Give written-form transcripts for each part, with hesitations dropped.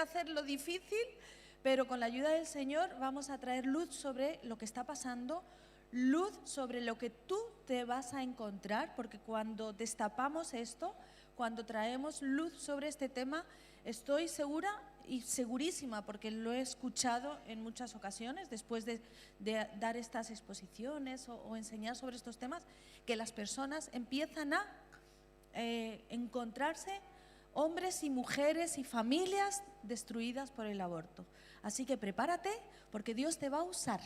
hacer lo difícil, pero con la ayuda del Señor vamos a traer luz sobre lo que está pasando, luz sobre lo que tú te vas a encontrar, porque cuando destapamos esto, cuando traemos luz sobre este tema, estoy segura y segurísima, porque lo he escuchado en muchas ocasiones después de dar estas exposiciones o enseñar sobre estos temas, que las personas empiezan a encontrarse hombres y mujeres y familias destruidas por el aborto. Así que prepárate, porque Dios te va a usar.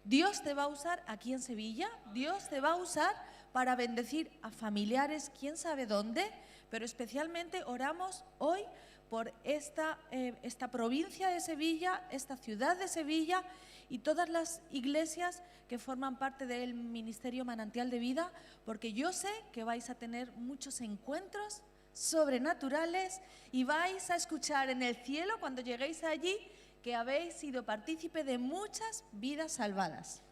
Dios te va a usar aquí en Sevilla, Dios te va a usar para bendecir a familiares, quién sabe dónde, pero especialmente oramos hoy por esta provincia de Sevilla, esta ciudad de Sevilla y todas las iglesias que forman parte del Ministerio Manantial de Vida, porque yo sé que vais a tener muchos encuentros sobrenaturales y vais a escuchar en el cielo cuando lleguéis allí que habéis sido partícipe de muchas vidas salvadas.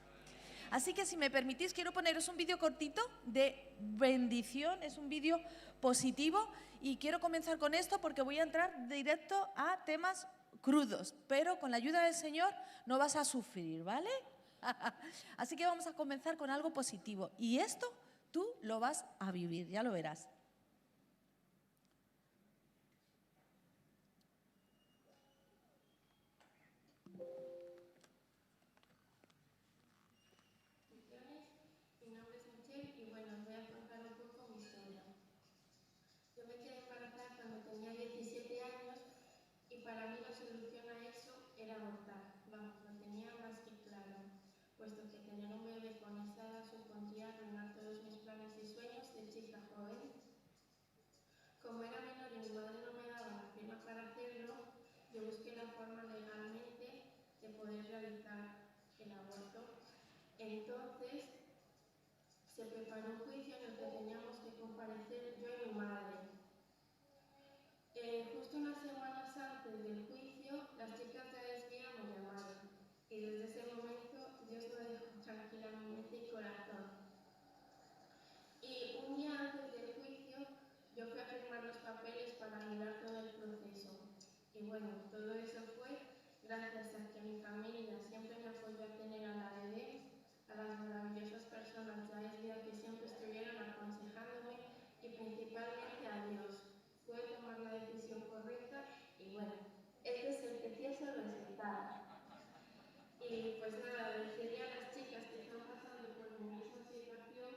Así que si me permitís, quiero poneros un vídeo cortito de bendición, es un vídeo positivo y quiero comenzar con esto porque voy a entrar directo a temas crudos, pero con la ayuda del Señor no vas a sufrir, ¿vale? Así que vamos a comenzar con algo positivo y esto tú lo vas a vivir, ya lo verás. Puesto que tener un bebé con esa edad supondría arruinar todos mis planes y sueños de chica joven. Como era menor y mi madre no me daba la firma para hacerlo, yo busqué la forma legalmente de poder realizar el aborto. Entonces se preparó un juicio en el que teníamos que comparecer yo y mi madre. Justo unas semanas antes del juicio, las chicas de AESBIA me llamaron y desde ese momento Dios no dejó tranquila mi mente y corazón. Y un día antes del juicio yo fui a firmar los papeles para mirar todo el proceso. Y bueno, todo eso fue gracias a que mi familia siempre me apoyó a tener a la bebé, a las maravillosas personas de AESBIA que siempre estuvieron aconsejándome y principalmente a Dios. Pude tomar la decisión correcta y bueno, este es el precioso resultado. Y pues nada, decirle a las chicas que están pasando por mi misma situación,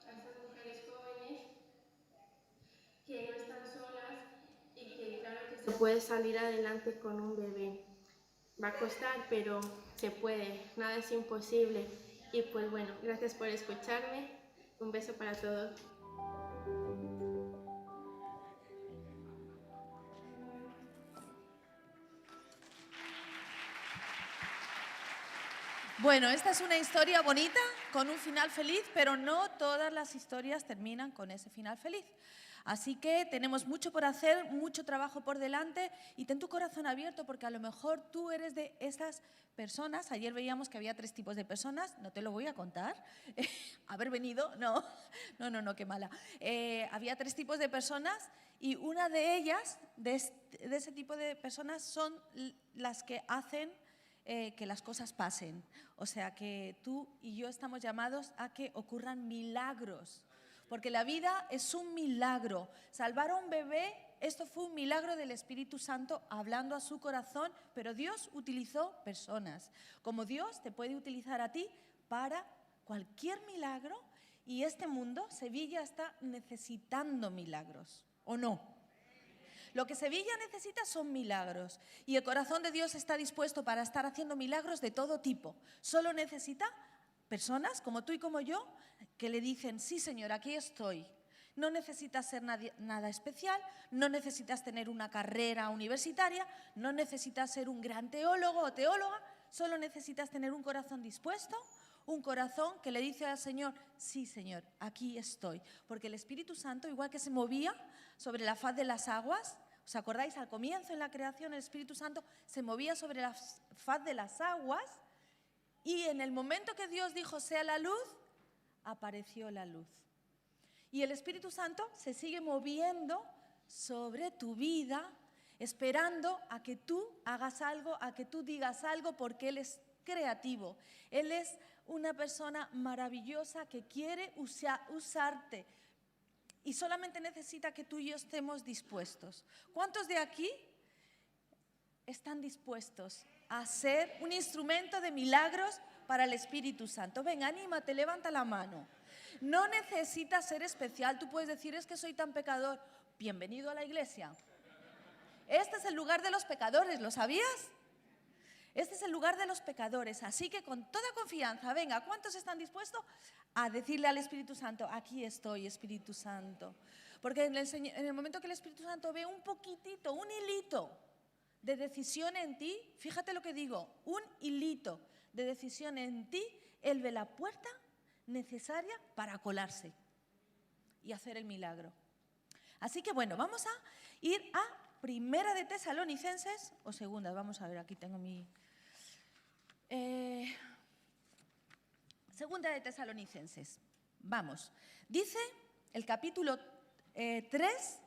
a estas mujeres jóvenes, que no están solas y que claro que se puede salir adelante con un bebé. Va a costar, pero se puede, nada es imposible. Y pues bueno, gracias por escucharme, un beso para todos. Bueno, esta es una historia bonita, con un final feliz, pero no todas las historias terminan con ese final feliz. Así que tenemos mucho por hacer, mucho trabajo por delante y ten tu corazón abierto porque a lo mejor tú eres de esas personas. Ayer veíamos que había 3 tipos de personas, no te lo voy a contar. Haber venido, no, qué mala. Había 3 tipos de personas y una de ellas, de ese tipo de personas, son las que hacen que las cosas pasen. O sea que tú y yo estamos llamados a que ocurran milagros, porque la vida es un milagro. Salvar a un bebé, esto fue un milagro del Espíritu Santo hablando a su corazón, pero Dios utilizó personas. Como Dios te puede utilizar a ti para cualquier milagro y este mundo, Sevilla, está necesitando milagros, ¿o no? Lo que Sevilla necesita son milagros y el corazón de Dios está dispuesto para estar haciendo milagros de todo tipo. Solo necesita personas como tú y como yo que le dicen, sí Señor, aquí estoy. No necesitas ser nada especial, no necesitas tener una carrera universitaria, no necesitas ser un gran teólogo o teóloga, solo necesitas tener un corazón dispuesto, un corazón que le dice al Señor, sí Señor, aquí estoy. Porque el Espíritu Santo, igual que se movía sobre la faz de las aguas, ¿os acordáis? Al comienzo en la creación el Espíritu Santo se movía sobre la faz de las aguas y en el momento que Dios dijo sea la luz, apareció la luz. Y el Espíritu Santo se sigue moviendo sobre tu vida esperando a que tú hagas algo, a que tú digas algo, porque Él es creativo. Él es una persona maravillosa que quiere usarte y solamente necesita que tú y yo estemos dispuestos. ¿Cuántos de aquí están dispuestos a ser un instrumento de milagros para el Espíritu Santo? Venga, anímate, levanta la mano. No necesitas ser especial. Tú puedes decir, es que soy tan pecador. Bienvenido a la iglesia. Este es el lugar de los pecadores, ¿lo sabías? Este es el lugar de los pecadores, así que con toda confianza, venga, ¿cuántos están dispuestos a decirle al Espíritu Santo, aquí estoy, Espíritu Santo? Porque en el momento que el Espíritu Santo ve un poquitito, un hilito de decisión en ti, fíjate lo que digo, un hilito de decisión en ti, Él ve la puerta necesaria para colarse y hacer el milagro. Así que bueno, vamos a ir a Primera de Tesalonicenses, o Segunda, vamos a ver, aquí tengo mi... Segunda de Tesalonicenses, vamos. Dice el capítulo 3,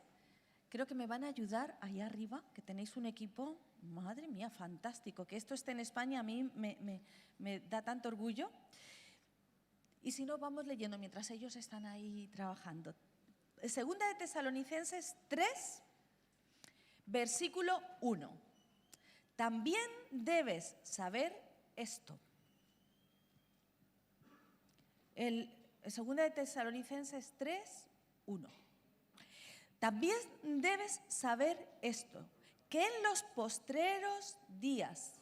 creo que me van a ayudar ahí arriba, que tenéis un equipo, madre mía, fantástico. Que esto esté en España a mí me da tanto orgullo. Y si no, vamos leyendo mientras ellos están ahí trabajando. Segunda de Tesalonicenses 3, versículo 1. También debes saber esto. Segunda de Tesalonicenses 3, 1. También debes saber esto, que en los postreros días.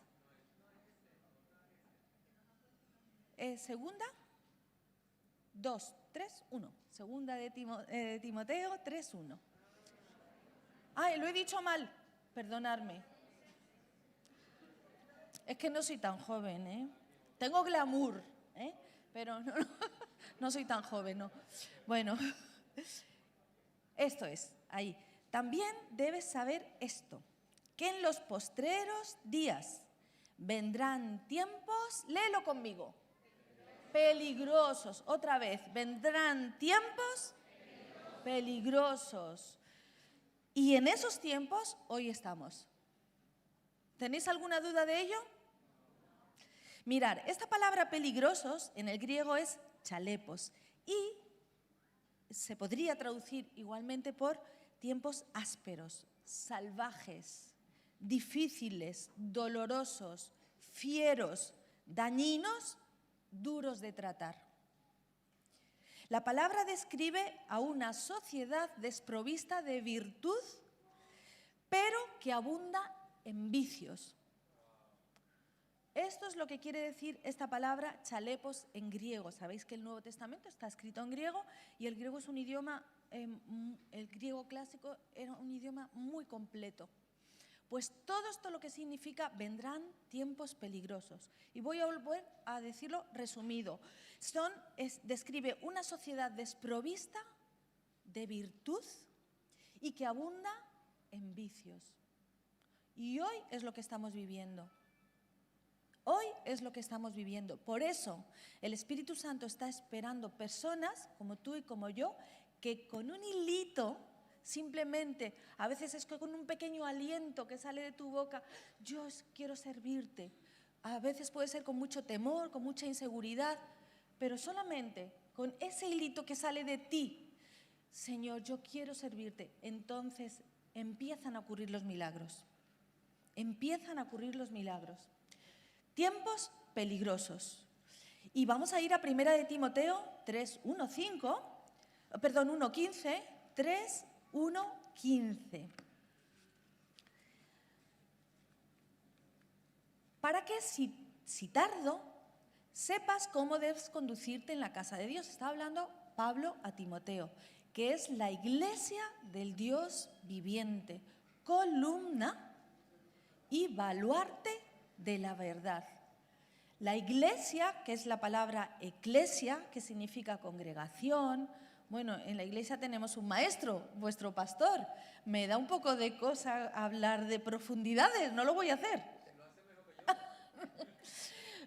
Segunda 2, 3, 1. Segunda de Timoteo 3, 1. Ay, lo he dicho mal, perdonadme. Es que no soy tan joven, ¿eh? Tengo glamour, ¿eh? Pero no soy tan joven, ¿no? Bueno, esto es, ahí. También debes saber esto, que en los postreros días vendrán tiempos, léelo conmigo, peligrosos. Otra vez, vendrán tiempos peligrosos. Y en esos tiempos, hoy estamos. ¿Tenéis alguna duda de ello? Mirar, esta palabra peligrosos en el griego es chalepos y se podría traducir igualmente por tiempos ásperos, salvajes, difíciles, dolorosos, fieros, dañinos, duros de tratar. La palabra describe a una sociedad desprovista de virtud, pero que abunda en vicios. Esto es lo que quiere decir esta palabra chalepos en griego. Sabéis que el Nuevo Testamento está escrito en griego y el griego es un idioma, el griego clásico era un idioma muy completo. Pues todo esto lo que significa vendrán tiempos peligrosos. Y voy a volver a decirlo resumido. Describe una sociedad desprovista de virtud y que abunda en vicios. Y hoy es lo que estamos viviendo. Hoy es lo que estamos viviendo. Por eso el Espíritu Santo está esperando personas como tú y como yo que con un hilito, simplemente, a veces es con un pequeño aliento que sale de tu boca, yo quiero servirte. A veces puede ser con mucho temor, con mucha inseguridad, pero solamente con ese hilito que sale de ti, Señor, yo quiero servirte. Entonces empiezan a ocurrir los milagros. Empiezan a ocurrir los milagros. Tiempos peligrosos. Y vamos a ir a Primera de Timoteo 1:15, 3:1:15. Para que si tardo, sepas cómo debes conducirte en la casa de Dios. Está hablando Pablo a Timoteo, que es la iglesia del Dios viviente, columna y baluarte de la verdad. La iglesia, que es la palabra eclesia, que significa congregación. Bueno, en la iglesia tenemos un maestro, vuestro pastor. Me da un poco de cosa hablar de profundidades, no lo voy a hacer.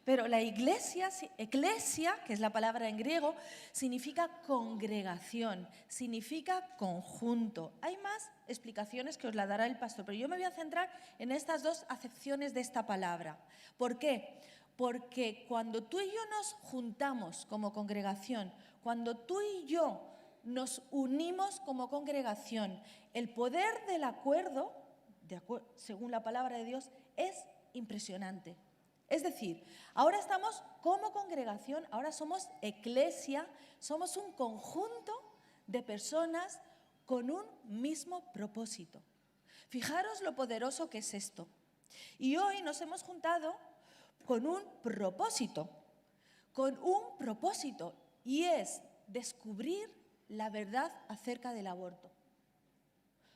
Pero la iglesia, eclesia, que es la palabra en griego, significa congregación, significa conjunto. Hay más explicaciones que os la dará el pastor, pero yo me voy a centrar en estas dos acepciones de esta palabra. ¿Por qué? Porque cuando tú y yo nos juntamos como congregación, cuando tú y yo nos unimos como congregación, el poder del acuerdo, según la palabra de Dios, es impresionante. Es decir, ahora estamos como congregación, ahora somos eclesia, somos un conjunto de personas con un mismo propósito. Fijaros lo poderoso que es esto. Y hoy nos hemos juntado con un propósito, y es descubrir la verdad acerca del aborto.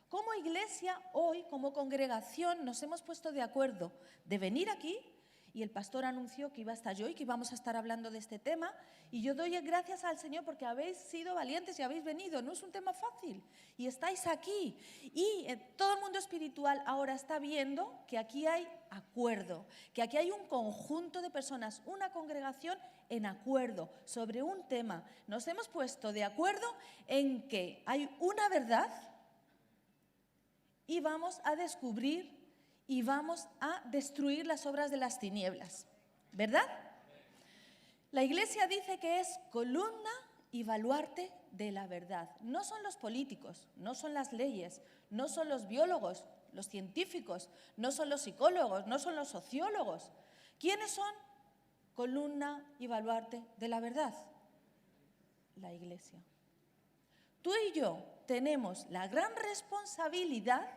Como iglesia, hoy, como congregación, nos hemos puesto de acuerdo de venir aquí, y el pastor anunció que iba a estar yo y que íbamos a estar hablando de este tema, y yo doy gracias al Señor porque habéis sido valientes y habéis venido. No es un tema fácil y estáis aquí, y todo el mundo espiritual ahora está viendo que aquí hay acuerdo, que aquí hay un conjunto de personas, una congregación en acuerdo sobre un tema. Nos hemos puesto de acuerdo en que hay una verdad y vamos a descubrir y vamos a destruir las obras de las tinieblas, ¿verdad? La iglesia dice que es columna y baluarte de la verdad. No son los políticos, no son las leyes, no son los biólogos, los científicos, no son los psicólogos, no son los sociólogos. ¿Quiénes son columna y baluarte de la verdad? La iglesia. Tú y yo tenemos la gran responsabilidad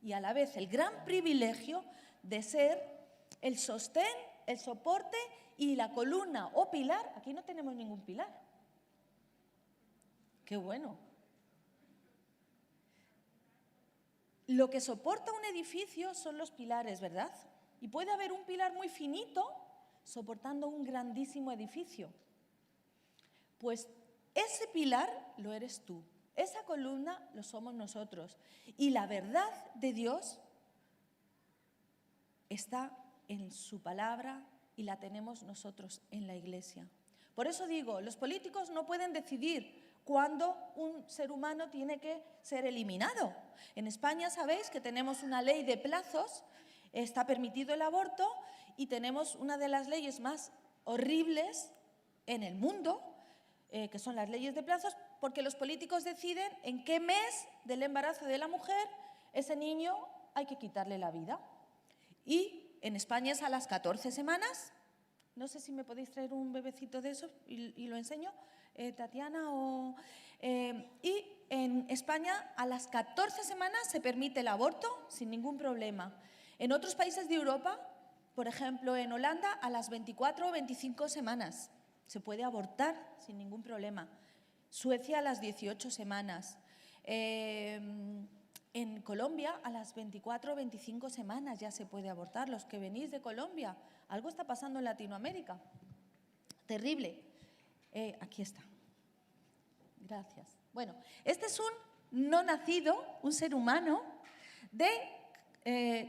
y a la vez el gran privilegio de ser el sostén, el soporte y la columna o pilar. Aquí no tenemos ningún pilar. ¡Qué bueno! Lo que soporta un edificio son los pilares, ¿verdad? Y puede haber un pilar muy finito soportando un grandísimo edificio. Pues ese pilar lo eres tú. Esa columna lo somos nosotros. Y la verdad de Dios está en su palabra y la tenemos nosotros en la iglesia. Por eso digo, los políticos no pueden decidir cuándo un ser humano tiene que ser eliminado. En España sabéis que tenemos una ley de plazos, está permitido el aborto y tenemos una de las leyes más horribles en el mundo, que son las leyes de plazos, porque los políticos deciden en qué mes del embarazo de la mujer ese niño hay que quitarle la vida. Y en España es a las 14 semanas. No sé si me podéis traer un bebecito de esos y lo enseño, Tatiana. Y en España a las 14 semanas se permite el aborto sin ningún problema. En otros países de Europa, por ejemplo en Holanda, a las 24 o 25 semanas se puede abortar sin ningún problema. Suecia a las 18 semanas. En Colombia a las 24 o 25 semanas ya se puede abortar. Los que venís de Colombia, algo está pasando en Latinoamérica. Terrible. Aquí está. Gracias. Bueno, este es un no nacido, un ser humano de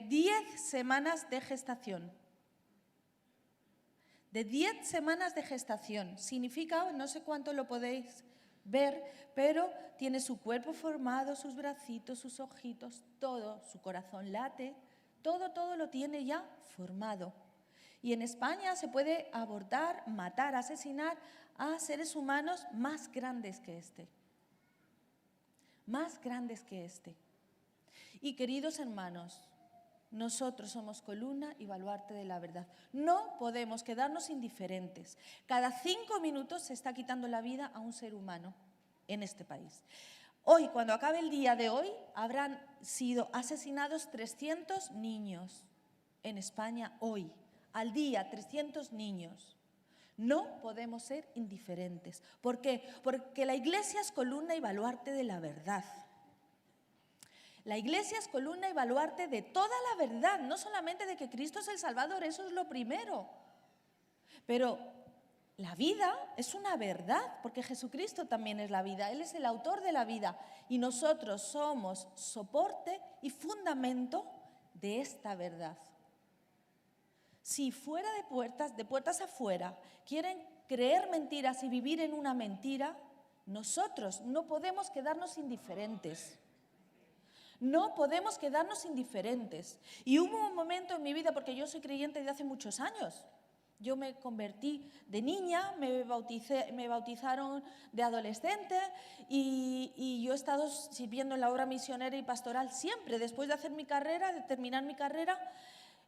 10 semanas de gestación. De 10 semanas de gestación. Significa, no sé cuánto lo podéis ver, pero tiene su cuerpo formado, sus bracitos, sus ojitos, todo, su corazón late, todo lo tiene ya formado. Y en España se puede abortar, matar, asesinar a seres humanos más grandes que este. Más grandes que este. Y queridos hermanos, nosotros somos columna y baluarte de la verdad. No podemos quedarnos indiferentes. Cada 5 minutos se está quitando la vida a un ser humano en este país. Hoy, cuando acabe el día de hoy, habrán sido asesinados 300 niños en España hoy. Al día, 300 niños. No podemos ser indiferentes. ¿Por qué? Porque la iglesia es columna y baluarte de la verdad. La iglesia es columna y baluarte de toda la verdad, no solamente de que Cristo es el Salvador, eso es lo primero. Pero la vida es una verdad, porque Jesucristo también es la vida, Él es el autor de la vida y nosotros somos soporte y fundamento de esta verdad. si fuera de puertas afuera, quieren creer mentiras y vivir en una mentira, nosotros no podemos quedarnos indiferentes. No podemos quedarnos indiferentes. Y hubo un momento en mi vida, porque yo soy creyente desde hace muchos años. Yo me convertí de niña, me bautizaron de adolescente y yo he estado sirviendo en la obra misionera y pastoral siempre. Después de hacer mi carrera, de terminar mi carrera,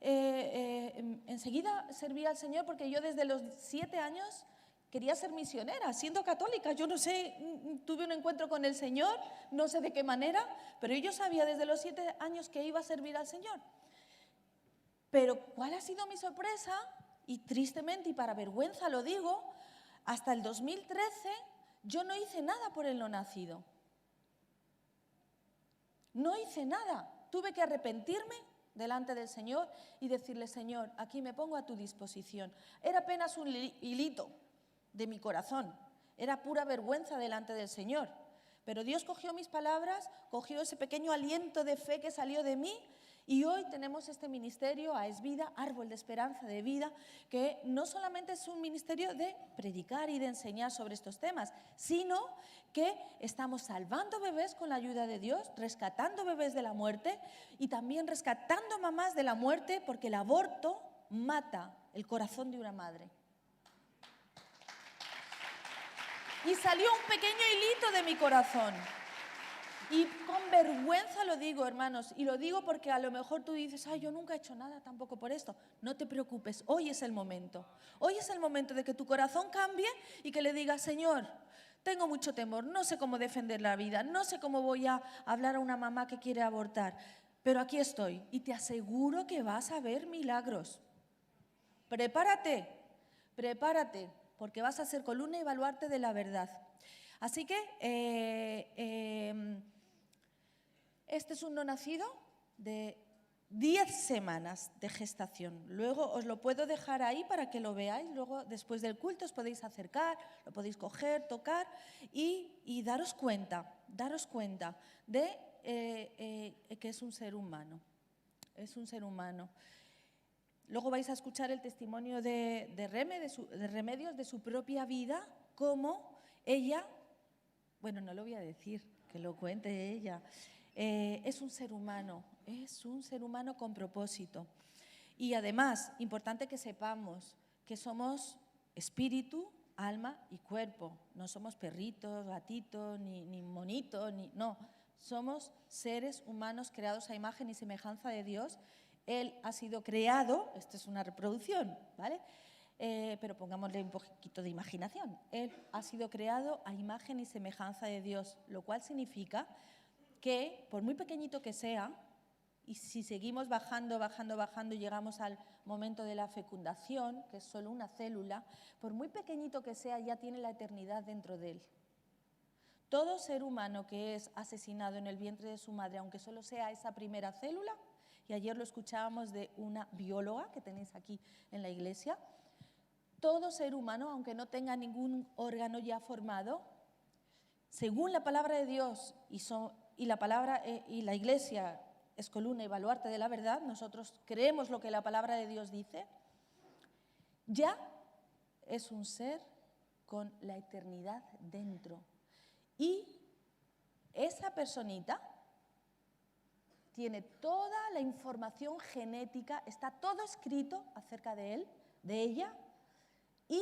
enseguida serví al Señor porque yo desde los 7 años quería ser misionera, siendo católica. Yo no sé, tuve un encuentro con el Señor, no sé de qué manera, pero yo sabía desde los 7 años que iba a servir al Señor. Pero ¿cuál ha sido mi sorpresa? Y tristemente, y para vergüenza lo digo, hasta el 2013 yo no hice nada por el no nacido. No hice nada. Tuve que arrepentirme delante del Señor y decirle, Señor, aquí me pongo a tu disposición. Era apenas un hilito de mi corazón. Era pura vergüenza delante del Señor. Pero Dios cogió mis palabras, cogió ese pequeño aliento de fe que salió de mí. Y hoy tenemos este ministerio, AES Vida, Árbol de Esperanza de Vida, que no solamente es un ministerio de predicar y de enseñar sobre estos temas, sino que estamos salvando bebés con la ayuda de Dios, rescatando bebés de la muerte y también rescatando mamás de la muerte, porque el aborto mata el corazón de una madre. Y salió un pequeño hilito de mi corazón. Y con vergüenza lo digo, hermanos, y lo digo porque a lo mejor tú dices, ay, yo nunca he hecho nada tampoco por esto. No te preocupes, hoy es el momento. Hoy es el momento de que tu corazón cambie y que le digas, Señor, tengo mucho temor, no sé cómo defender la vida, no sé cómo voy a hablar a una mamá que quiere abortar, pero aquí estoy y te aseguro que vas a ver milagros. Prepárate, prepárate, porque vas a ser columna y baluarte de la verdad. Así que este es un no nacido de 10 semanas de gestación. Luego os lo puedo dejar ahí para que lo veáis. Luego, después del culto, os podéis acercar, lo podéis coger, tocar y daros cuenta de que es un ser humano. Es un ser humano. Luego vais a escuchar el testimonio de Remedios, de su propia vida, cómo ella, bueno, no lo voy a decir, que lo cuente ella, es un ser humano con propósito. Y además, importante que sepamos que somos espíritu, alma y cuerpo. No somos perritos, gatitos, ni monitos, no. Somos seres humanos creados a imagen y semejanza de Dios. Él ha sido creado, esto es una reproducción, ¿vale? Pero pongámosle un poquito de imaginación. Él ha sido creado a imagen y semejanza de Dios, lo cual significa que, por muy pequeñito que sea, y si seguimos bajando, y llegamos al momento de la fecundación, que es solo una célula, por muy pequeñito que sea, ya tiene la eternidad dentro de él. Todo ser humano que es asesinado en el vientre de su madre, aunque solo sea esa primera célula, y ayer lo escuchábamos de una bióloga que tenéis aquí en la iglesia, todo ser humano, aunque no tenga ningún órgano ya formado, según la palabra de Dios y la iglesia es columna y baluarte de la verdad, nosotros creemos lo que la palabra de Dios dice, ya es un ser con la eternidad dentro. Y esa personita tiene toda la información genética, está todo escrito acerca de él, de ella, y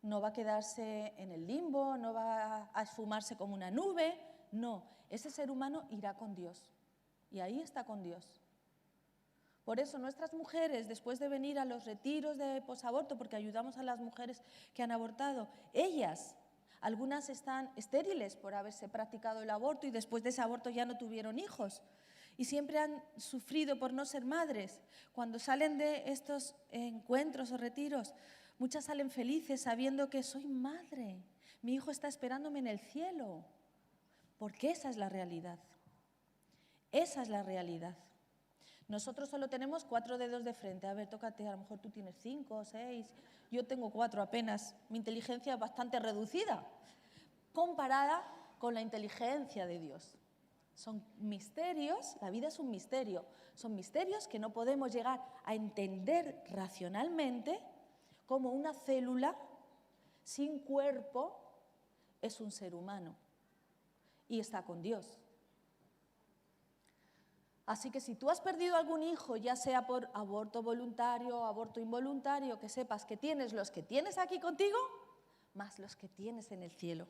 no va a quedarse en el limbo, no va a esfumarse como una nube, no. Ese ser humano irá con Dios, y ahí está con Dios. Por eso nuestras mujeres, después de venir a los retiros de posaborto, porque ayudamos a las mujeres que han abortado, ellas, algunas están estériles por haberse practicado el aborto y después de ese aborto ya no tuvieron hijos. Y siempre han sufrido por no ser madres. Cuando salen de estos encuentros o retiros, muchas salen felices sabiendo que soy madre. Mi hijo está esperándome en el cielo. Porque esa es la realidad. Esa es la realidad. Nosotros solo tenemos 4 dedos de frente. A ver, tócate, a lo mejor tú tienes 5 o 6. Yo tengo 4 apenas. Mi inteligencia es bastante reducida comparada con la inteligencia de Dios. Son misterios, la vida es un misterio. Son misterios que no podemos llegar a entender racionalmente, como una célula sin cuerpo es un ser humano y está con Dios. Así que si tú has perdido algún hijo, ya sea por aborto voluntario o aborto involuntario, que sepas que tienes los que tienes aquí contigo, más los que tienes en el cielo.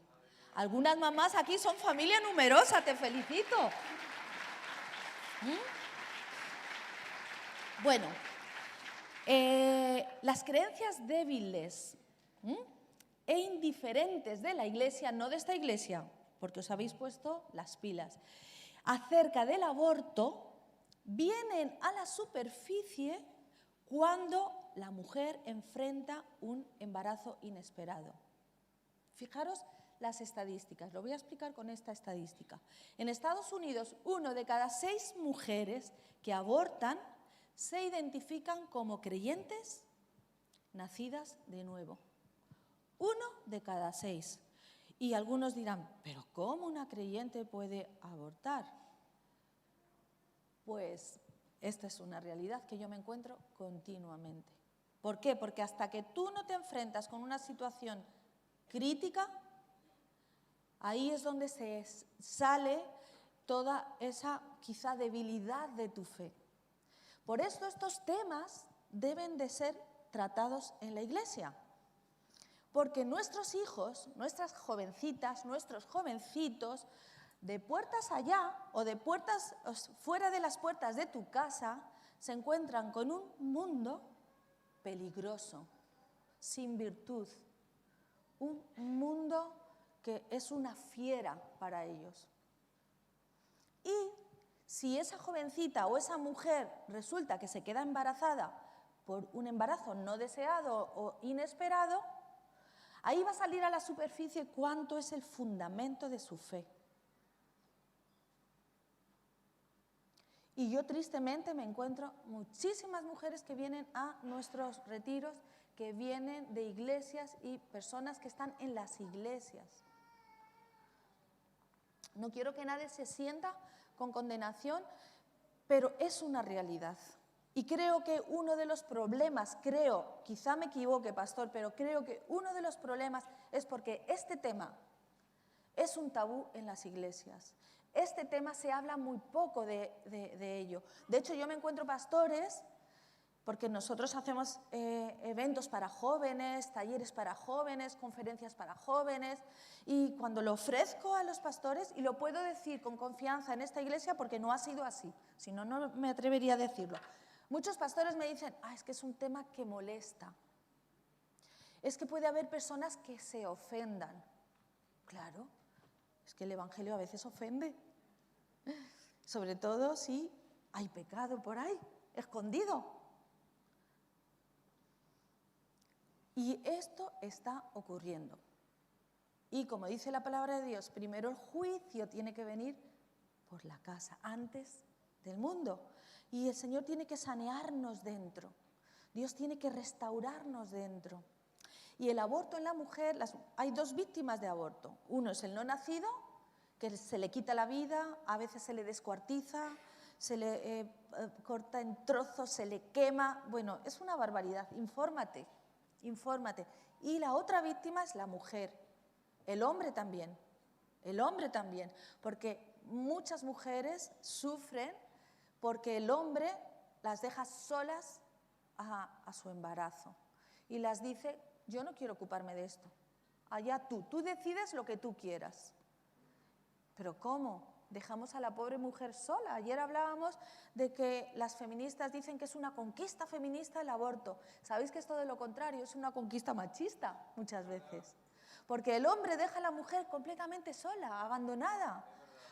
Algunas mamás aquí son familia numerosa, te felicito. Bueno, las creencias débiles e indiferentes de la Iglesia, no de esta Iglesia, porque os habéis puesto las pilas, acerca del aborto, vienen a la superficie cuando la mujer enfrenta un embarazo inesperado. Fijaros las estadísticas, lo voy a explicar con esta estadística. En Estados Unidos, 1 de cada 6 mujeres que abortan se identifican como creyentes nacidas de nuevo. 1 de cada 6. Y algunos dirán, ¿pero cómo una creyente puede abortar? Pues esta es una realidad que yo me encuentro continuamente. ¿Por qué? Porque hasta que tú no te enfrentas con una situación crítica, ahí es donde se sale toda esa quizá debilidad de tu fe. Por eso estos temas deben de ser tratados en la Iglesia. Porque nuestros hijos, nuestras jovencitas, nuestros jovencitos, de puertas allá o de puertas fuera de las puertas de tu casa, se encuentran con un mundo peligroso, sin virtud, un mundo que es una fiera para ellos. Y si esa jovencita o esa mujer resulta que se queda embarazada por un embarazo no deseado o inesperado, ahí va a salir a la superficie cuánto es el fundamento de su fe. Y yo tristemente me encuentro muchísimas mujeres que vienen a nuestros retiros, que vienen de iglesias y personas que están en las iglesias. No quiero que nadie se sienta con condenación, pero es una realidad. Y creo que uno de los problemas, quizá me equivoque, pastor, pero creo que uno de los problemas es porque este tema es un tabú en las iglesias. Este tema se habla muy poco de ello. De hecho, yo me encuentro pastores, porque nosotros hacemos eventos para jóvenes, talleres para jóvenes, conferencias para jóvenes, y cuando lo ofrezco a los pastores, y lo puedo decir con confianza en esta iglesia porque no ha sido así, si no, no me atrevería a decirlo. Muchos pastores me dicen, es que es un tema que molesta. Es que puede haber personas que se ofendan. Claro, es que el evangelio a veces ofende. Sobre todo si hay pecado por ahí, escondido. Y esto está ocurriendo. Y como dice la palabra de Dios, primero el juicio tiene que venir por la casa, antes del mundo. Y el Señor tiene que sanearnos dentro. Dios tiene que restaurarnos dentro. Y el aborto en la mujer, hay 2 víctimas de aborto. Uno es el no nacido, que se le quita la vida, a veces se le descuartiza, se le corta en trozos, se le quema. Bueno, es una barbaridad. Infórmate. Y la otra víctima es la mujer. El hombre también, porque muchas mujeres sufren porque el hombre las deja solas a su embarazo y las dice, yo no quiero ocuparme de esto, allá tú decides lo que tú quieras. ¿Pero cómo? Dejamos a la pobre mujer sola. Ayer hablábamos de que las feministas dicen que es una conquista feminista el aborto. ¿Sabéis que es todo lo contrario? Es una conquista machista muchas veces. Porque el hombre deja a la mujer completamente sola, abandonada.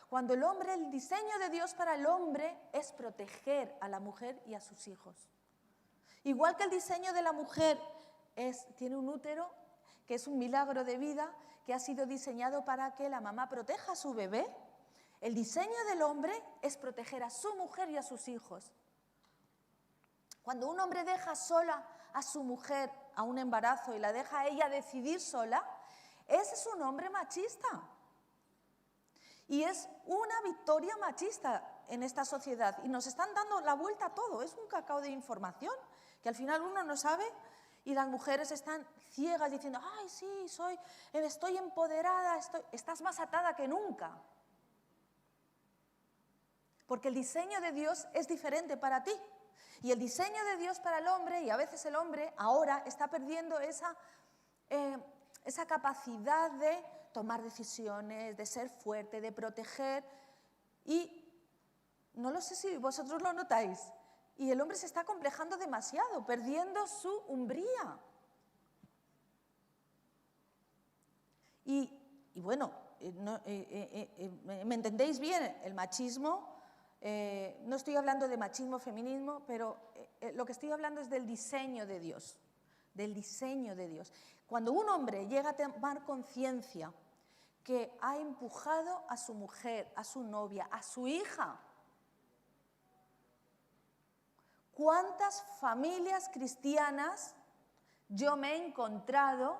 Cuando el diseño de Dios para el hombre es proteger a la mujer y a sus hijos. Igual que el diseño de la mujer tiene un útero, que es un milagro de vida, que ha sido diseñado para que la mamá proteja a su bebé, el diseño del hombre es proteger a su mujer y a sus hijos. Cuando un hombre deja sola a su mujer a un embarazo y la deja a ella decidir sola, ese es un hombre machista. Y es una victoria machista en esta sociedad. Y nos están dando la vuelta a todo. Es un cacao de información que al final uno no sabe y las mujeres están ciegas diciendo, ay, sí, estoy empoderada, estás más atada que nunca. Porque el diseño de Dios es diferente para ti. Y el diseño de Dios para el hombre, y a veces el hombre ahora está perdiendo esa capacidad de tomar decisiones, de ser fuerte, de proteger. Y no lo sé si vosotros lo notáis. Y el hombre se está complejando demasiado, perdiendo su hombría. Y bueno, ¿me entendéis bien? El machismo, no estoy hablando de machismo, feminismo, pero lo que estoy hablando es del diseño de Dios, del diseño de Dios. Cuando un hombre llega a tomar conciencia que ha empujado a su mujer, a su novia, a su hija, ¿cuántas familias cristianas yo me he encontrado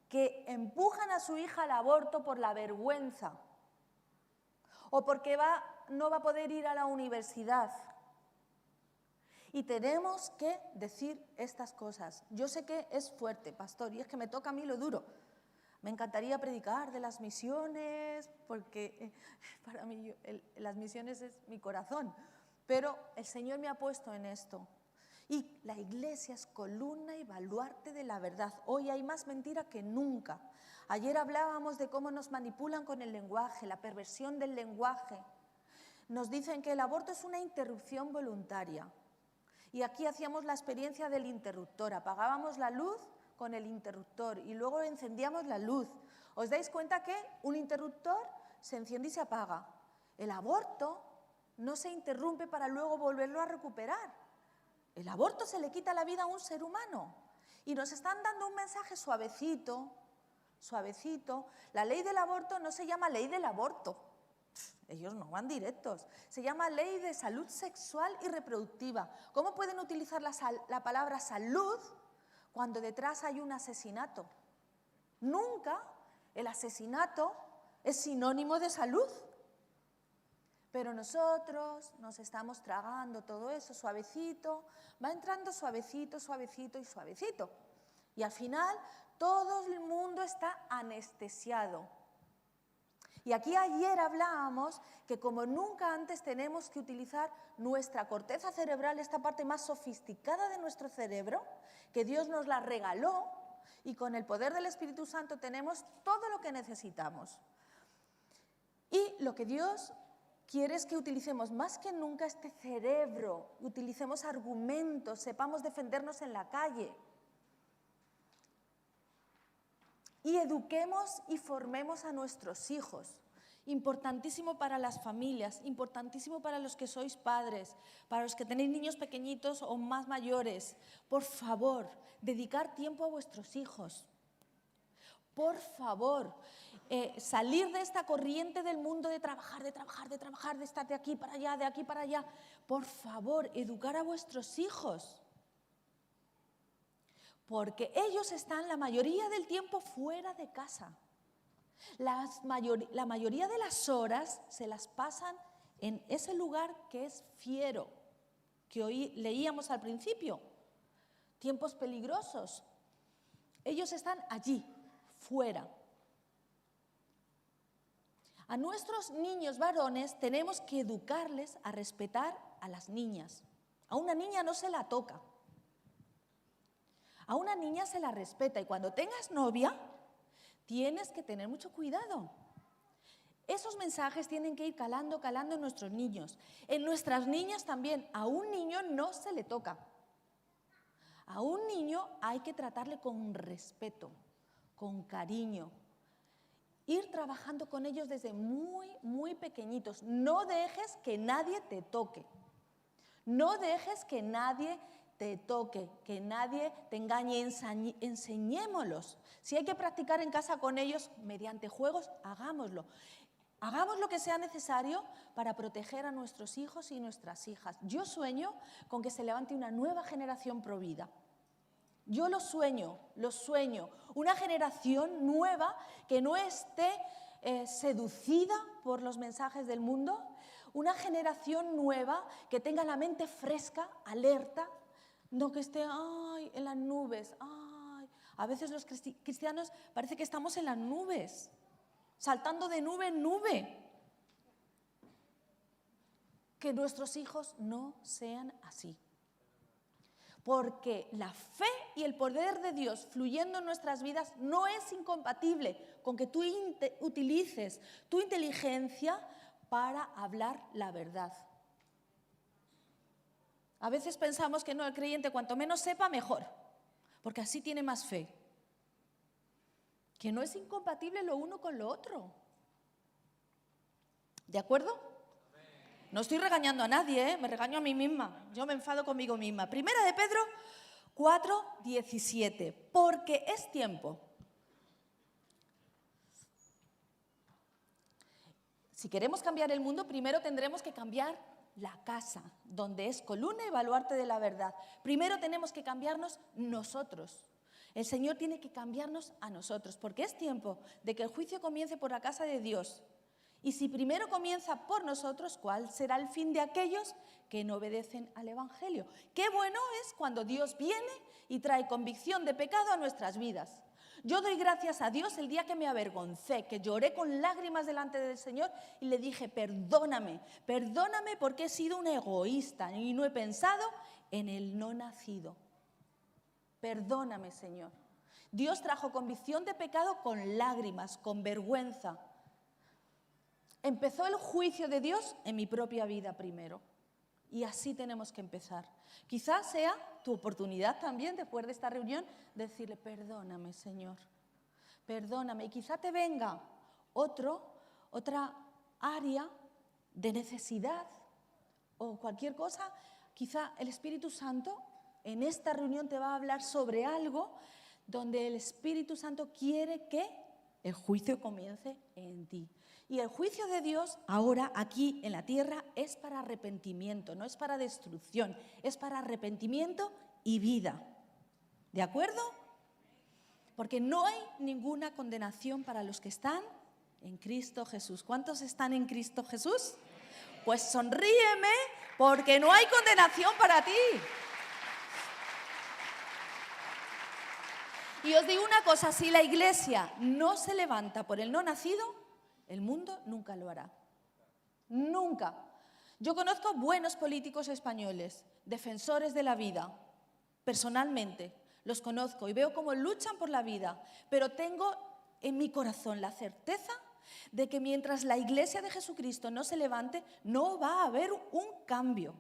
que empujan a su hija al aborto por la vergüenza o porque no va a poder ir a la universidad? Y tenemos que decir estas cosas. Yo sé que es fuerte, pastor, y es que me toca a mí lo duro. Me encantaría predicar de las misiones, porque para mí las misiones es mi corazón. Pero el Señor me ha puesto en esto. Y la iglesia es columna y baluarte de la verdad. Hoy hay más mentira que nunca. Ayer hablábamos de cómo nos manipulan con el lenguaje, la perversión del lenguaje. Nos dicen que el aborto es una interrupción voluntaria. Y aquí hacíamos la experiencia del interruptor. Apagábamos la luz con el interruptor y luego encendíamos la luz. ¿Os dais cuenta que un interruptor se enciende y se apaga? El aborto no se interrumpe para luego volverlo a recuperar. El aborto se le quita la vida a un ser humano. Y nos están dando un mensaje suavecito, suavecito. La ley del aborto no se llama ley del aborto. Ellos no van directos. Se llama ley de salud sexual y reproductiva. ¿Cómo pueden utilizar la palabra salud cuando detrás hay un asesinato? Nunca el asesinato es sinónimo de salud. Pero nosotros nos estamos tragando todo eso suavecito, va entrando suavecito, suavecito y suavecito. Y al final todo el mundo está anestesiado. Y aquí ayer hablábamos que como nunca antes tenemos que utilizar nuestra corteza cerebral, esta parte más sofisticada de nuestro cerebro, que Dios nos la regaló, y con el poder del Espíritu Santo tenemos todo lo que necesitamos. Y lo que Dios quiere es que utilicemos más que nunca este cerebro, utilicemos argumentos, sepamos defendernos en la calle. Y eduquemos y formemos a nuestros hijos. Importantísimo para las familias, importantísimo para los que sois padres, para los que tenéis niños pequeñitos o más mayores. Por favor, dedicar tiempo a vuestros hijos. Por favor, salir de esta corriente del mundo de trabajar, de estar de aquí para allá, de aquí para allá. Por favor, educar a vuestros hijos. Porque ellos están la mayoría del tiempo fuera de casa. La mayoría de las horas se las pasan en ese lugar que es fiero, que hoy leíamos al principio. Tiempos peligrosos. Ellos están allí, fuera. A nuestros niños varones tenemos que educarles a respetar a las niñas. A una niña no se la toca. A una niña se la respeta y cuando tengas novia tienes que tener mucho cuidado. Esos mensajes tienen que ir calando en nuestros niños. En nuestras niñas también. A un niño no se le toca. A un niño hay que tratarle con respeto, con cariño. Ir trabajando con ellos desde muy pequeñitos. No dejes que nadie te toque. No dejes que nadie te toque, que nadie te engañe, enseñémoslos. Si hay que practicar en casa con ellos mediante juegos, hagámoslo. Hagamos lo que sea necesario para proteger a nuestros hijos y nuestras hijas. Yo sueño con que se levante una nueva generación provida. Yo lo sueño. Una generación nueva que no esté seducida por los mensajes del mundo, una generación nueva que tenga la mente fresca, alerta, no que esté en las nubes. A veces los cristianos parece que estamos en las nubes, saltando de nube en nube. Que nuestros hijos no sean así. Porque la fe y el poder de Dios fluyendo en nuestras vidas no es incompatible con que tú utilices tu inteligencia para hablar la verdad. A veces pensamos que no, el creyente cuanto menos sepa, mejor, porque así tiene más fe. Que no es incompatible lo uno con lo otro. ¿De acuerdo? No estoy regañando a nadie, me regaño a mí misma. Yo me enfado conmigo misma. Primera de Pedro 4:17. Porque es tiempo. Si queremos cambiar el mundo, primero tendremos que cambiar la casa, donde es columna y baluarte de la verdad. Primero tenemos que cambiarnos nosotros. El Señor tiene que cambiarnos a nosotros, porque es tiempo de que el juicio comience por la casa de Dios. Y si primero comienza por nosotros, ¿cuál será el fin de aquellos que no obedecen al Evangelio? Qué bueno es cuando Dios viene y trae convicción de pecado a nuestras vidas. Yo doy gracias a Dios el día que me avergoncé, que lloré con lágrimas delante del Señor y le dije, perdóname porque he sido un egoísta y no he pensado en el no nacido. Perdóname, Señor. Dios trajo convicción de pecado con lágrimas, con vergüenza. Empezó el juicio de Dios en mi propia vida primero. Y así tenemos que empezar. Quizás sea tu oportunidad también, después de esta reunión, de decirle, perdóname, Señor. Perdóname. Y quizá te venga otra área de necesidad o cualquier cosa. Quizá el Espíritu Santo en esta reunión te va a hablar sobre algo donde el Espíritu Santo quiere que el juicio comience en ti. Y el juicio de Dios ahora aquí en la tierra es para arrepentimiento, no es para destrucción, es para arrepentimiento y vida. ¿De acuerdo? Porque no hay ninguna condenación para los que están en Cristo Jesús. ¿Cuántos están en Cristo Jesús? Pues sonríeme porque no hay condenación para ti. Y os digo una cosa, si la iglesia no se levanta por el no nacido, el mundo nunca lo hará. Nunca. Yo conozco buenos políticos españoles, defensores de la vida, personalmente, los conozco y veo cómo luchan por la vida, pero tengo en mi corazón la certeza de que mientras la iglesia de Jesucristo no se levante, no va a haber un cambio.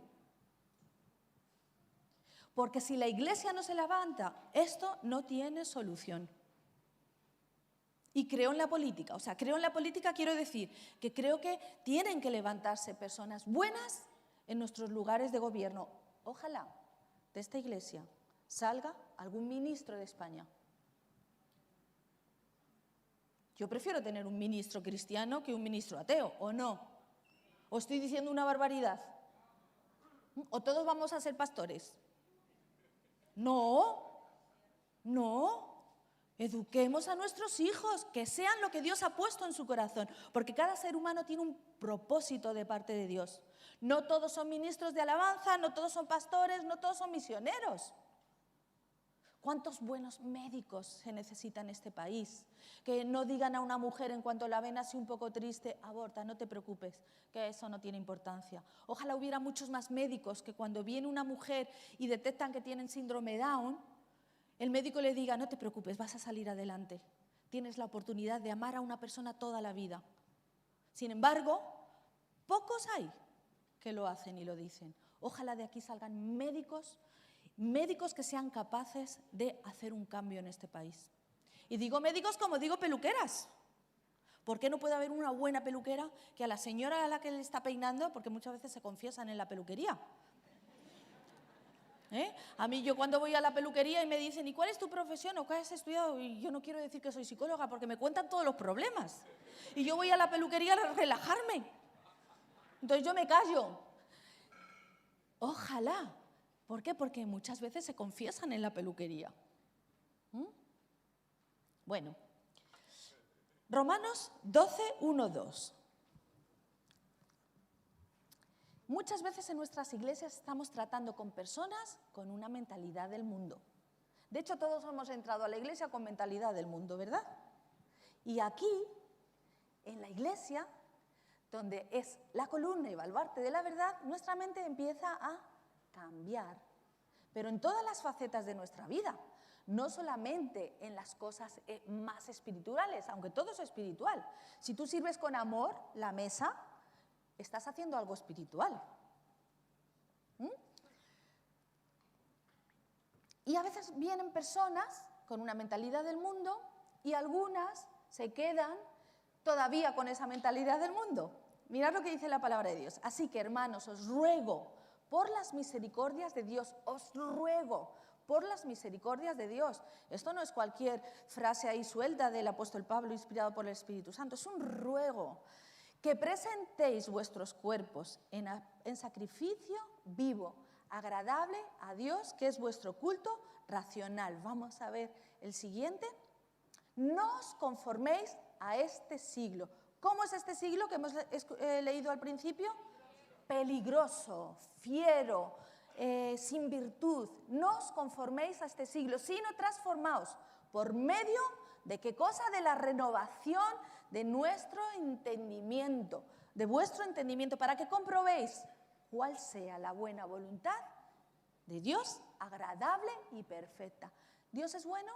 Porque si la iglesia no se levanta, esto no tiene solución. Y creo en la política. O sea, creo en la política, quiero decir que creo que tienen que levantarse personas buenas en nuestros lugares de gobierno. Ojalá de esta iglesia salga algún ministro de España. Yo prefiero tener un ministro cristiano que un ministro ateo, ¿o no? ¿O estoy diciendo una barbaridad? ¿O todos vamos a ser pastores? No. Eduquemos a nuestros hijos, que sean lo que Dios ha puesto en su corazón, porque cada ser humano tiene un propósito de parte de Dios. No todos son ministros de alabanza, no todos son pastores, no todos son misioneros. ¿Cuántos buenos médicos se necesitan en este país? Que no digan a una mujer en cuanto la ven así un poco triste, aborta, no te preocupes, que eso no tiene importancia. Ojalá hubiera muchos más médicos que cuando viene una mujer y detectan que tienen síndrome Down, el médico le diga, no te preocupes, vas a salir adelante. Tienes la oportunidad de amar a una persona toda la vida. Sin embargo, pocos hay que lo hacen y lo dicen. Ojalá de aquí salgan médicos que sean capaces de hacer un cambio en este país. Y digo médicos como digo peluqueras. ¿Por qué no puede haber una buena peluquera que a la señora a la que le está peinando, porque muchas veces se confiesan en la peluquería? A mí yo cuando voy a la peluquería y me dicen, ¿y cuál es tu profesión o qué has estudiado? Y yo no quiero decir que soy psicóloga porque me cuentan todos los problemas. Y yo voy a la peluquería a relajarme. Entonces yo me callo. Ojalá. ¿Por qué? Porque muchas veces se confiesan en la peluquería. Bueno, Romanos 12, 1, 2. Muchas veces en nuestras iglesias estamos tratando con personas con una mentalidad del mundo. De hecho, todos hemos entrado a la iglesia con mentalidad del mundo, ¿verdad? Y aquí, en la iglesia, donde es la columna y baluarte de la verdad, nuestra mente empieza a cambiar. Pero en todas las facetas de nuestra vida, no solamente en las cosas más espirituales, aunque todo es espiritual. Si tú sirves con amor la mesa, estás haciendo algo espiritual. Y a veces vienen personas con una mentalidad del mundo y algunas se quedan todavía con esa mentalidad del mundo. Mirad lo que dice la palabra de Dios. Así que, hermanos, os ruego por las misericordias de Dios, os ruego por las misericordias de Dios. Esto no es cualquier frase ahí suelta del apóstol Pablo inspirado por el Espíritu Santo, es un ruego. Que presentéis vuestros cuerpos en sacrificio vivo, agradable a Dios, que es vuestro culto racional. Vamos a ver el siguiente. No os conforméis a este siglo. ¿Cómo es este siglo que hemos leído al principio? Peligroso, fiero, sin virtud. No os conforméis a este siglo, sino transformaos por medio de qué cosa, de la renovación de nuestro entendimiento, de vuestro entendimiento, para que comprobéis cuál sea la buena voluntad de Dios, agradable y perfecta. ¿Dios es bueno?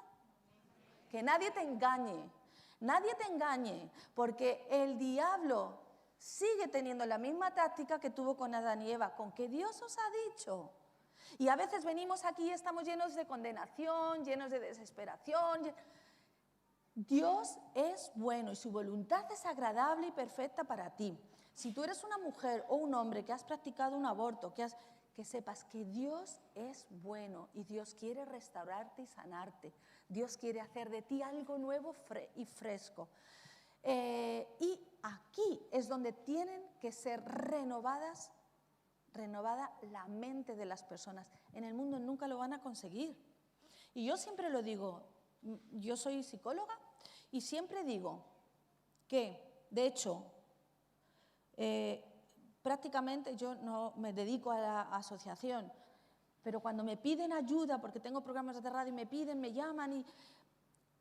Que nadie te engañe, porque el diablo sigue teniendo la misma táctica que tuvo con Adán y Eva, con que Dios os ha dicho. Y a veces venimos aquí y estamos llenos de condenación, llenos de desesperación. Dios es bueno y su voluntad es agradable y perfecta para ti. Si tú eres una mujer o un hombre que has practicado un aborto, que sepas que Dios es bueno y Dios quiere restaurarte y sanarte. Dios quiere hacer de ti algo nuevo y fresco. Y aquí es donde tienen que ser renovada la mente de las personas. En el mundo nunca lo van a conseguir. Y yo siempre lo digo, yo soy psicóloga y siempre digo que, de hecho, prácticamente yo no me dedico a la asociación, pero cuando me piden ayuda, porque tengo programas de radio y me llaman, y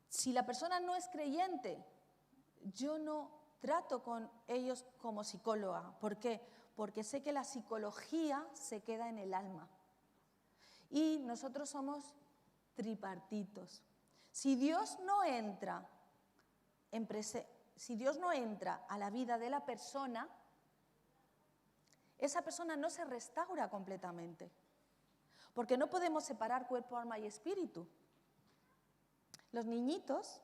si la persona no es creyente, yo no trato con ellos como psicóloga. ¿Por qué? Porque sé que la psicología se queda en el alma. Y nosotros somos tripartitos. Si Dios no entra a la vida de la persona, esa persona no se restaura completamente. Porque no podemos separar cuerpo, alma y espíritu. Los niñitos